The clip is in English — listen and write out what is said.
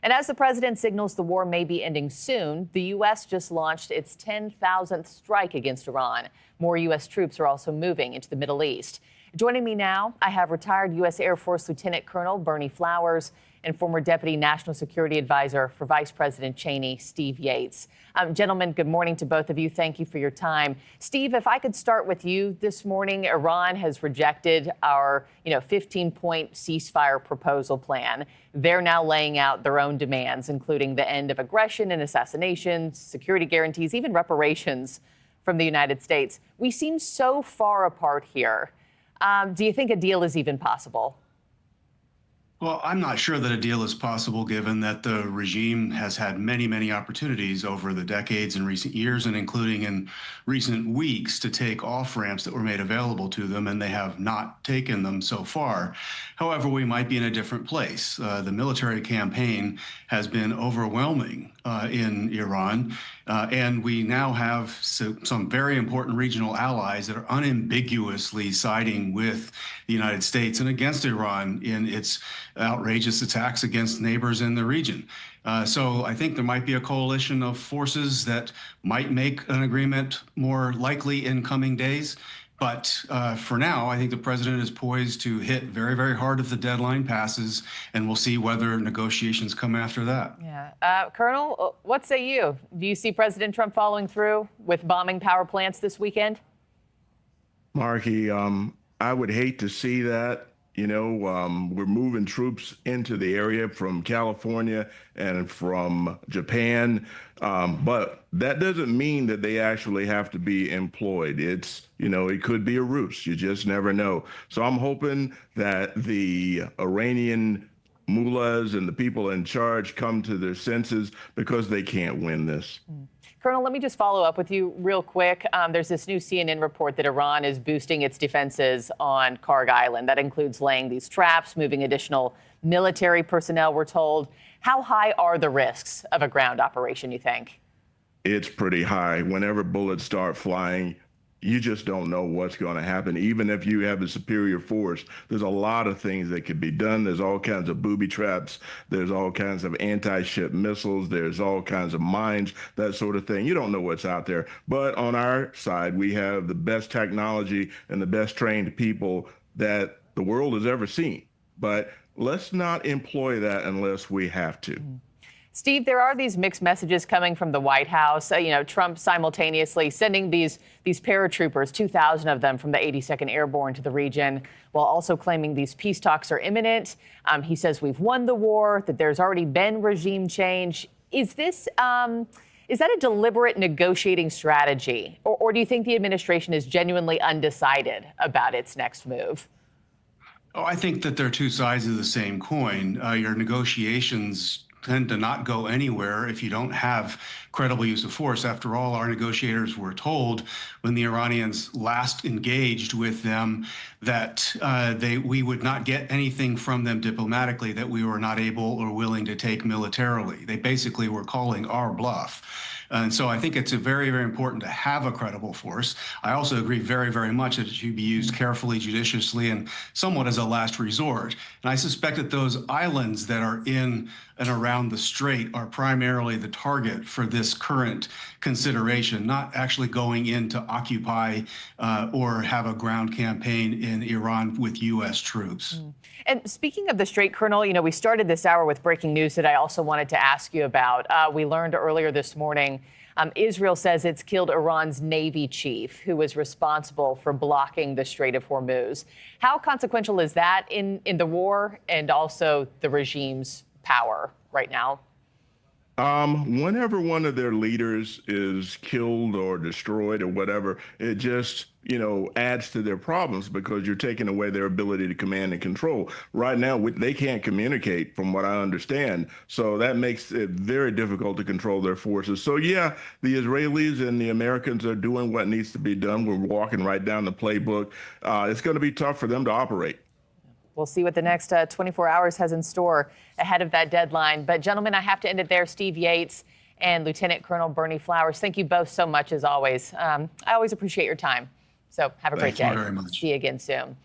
And as the president signals the war may be ending soon, the U.S. just launched its 10,000th strike against Iran. More U.S. troops are also moving into the Middle East. Joining me now, I have retired U.S. Air Force Lieutenant Colonel Bernie Flowers and former Deputy National Security Advisor for Vice President Cheney, Steve Yates. Gentlemen, good morning to both of you. Thank you for your time. Steve, if I could start with you this morning. Iran has rejected our 15-point ceasefire proposal plan. They're now laying out their own demands, including the end of aggression and assassination, security guarantees, even reparations from the United States. We seem so far apart here. Do you think a deal is even possible? Well, I'm not sure that a deal is possible, given that the regime has had many, many opportunities over the decades and recent years, and including in recent weeks, to take off-ramps that were made available to them, and they have not taken them so far. However, we might be in a different place. The military campaign has been overwhelming in Iran, and we now have some very important regional allies that are unambiguously siding with the United States and against Iran in its outrageous attacks against neighbors in the region. So I think there might be a coalition of forces that might make an agreement more likely in coming days. But for now, I think the president is poised to hit very, very hard if the deadline passes, and we'll see whether negotiations come after that. Yeah. Colonel, what say you? Do you see President Trump following through with bombing power plants this weekend? Marky, I would hate to see that. We're moving troops into the area from California and from Japan, but that doesn't mean that they actually have to be employed. It could be a ruse. You just never know. So I'm hoping that the Iranian mullahs and the people in charge come to their senses, because they can't win this. Colonel, let me just follow up with you real quick. There's this new CNN report that Iran is boosting its defenses on Karg Island. That includes laying these traps, moving additional military personnel, we're told. How high are the risks of a ground operation, you think? It's pretty high. Whenever bullets start flying, you just don't know what's going to happen. Even if you have a superior force, there's a lot of things that could be done. There's all kinds of booby traps. There's all kinds of anti-ship missiles. There's all kinds of mines, that sort of thing. You don't know what's out there. But on our side, we have the best technology and the best trained people that the world has ever seen. But let's not employ that unless we have to. Steve, there are these mixed messages coming from the White House. Trump simultaneously sending these paratroopers, 2,000 of them from the 82nd Airborne, to the region, while also claiming these peace talks are imminent. He says we've won the war, that there's already been regime change. Is that a deliberate negotiating strategy, or do you think the administration is genuinely undecided about its next move? Oh, I think that they're two sides of the same coin. Your negotiations tend to not go anywhere if you don't have credible use of force. After all, our negotiators were told when the Iranians last engaged with them that we would not get anything from them diplomatically that we were not able or willing to take militarily. They basically were calling our bluff. And so I think it's very, very important to have a credible force. I also agree very, very much that it should be used carefully, judiciously, and somewhat as a last resort. And I suspect that those islands that are in and around the strait are primarily the target for this current consideration, not actually going in to occupy or have a ground campaign in Iran with U.S. troops. And speaking of the strait, Colonel, we started this hour with breaking news that I also wanted to ask you about. We learned earlier this morning Israel says it's killed Iran's Navy chief, who was responsible for blocking the Strait of Hormuz. How consequential is that in the war and also the regime's power right now? Whenever one of their leaders is killed or destroyed or whatever, it just, adds to their problems, because you're taking away their ability to command and control. Right now, they can't communicate, from what I understand. So that makes it very difficult to control their forces. So, yeah, the Israelis and the Americans are doing what needs to be done. We're walking right down the playbook. It's going to be tough for them to operate. We'll see what the next 24 hours has in store ahead of that deadline. But, gentlemen, I have to end it there. Steve Yates and Lieutenant Colonel Bernie Flowers, thank you both so much, as always. I always appreciate your time. So have a great day. Thank you very much. See you again soon.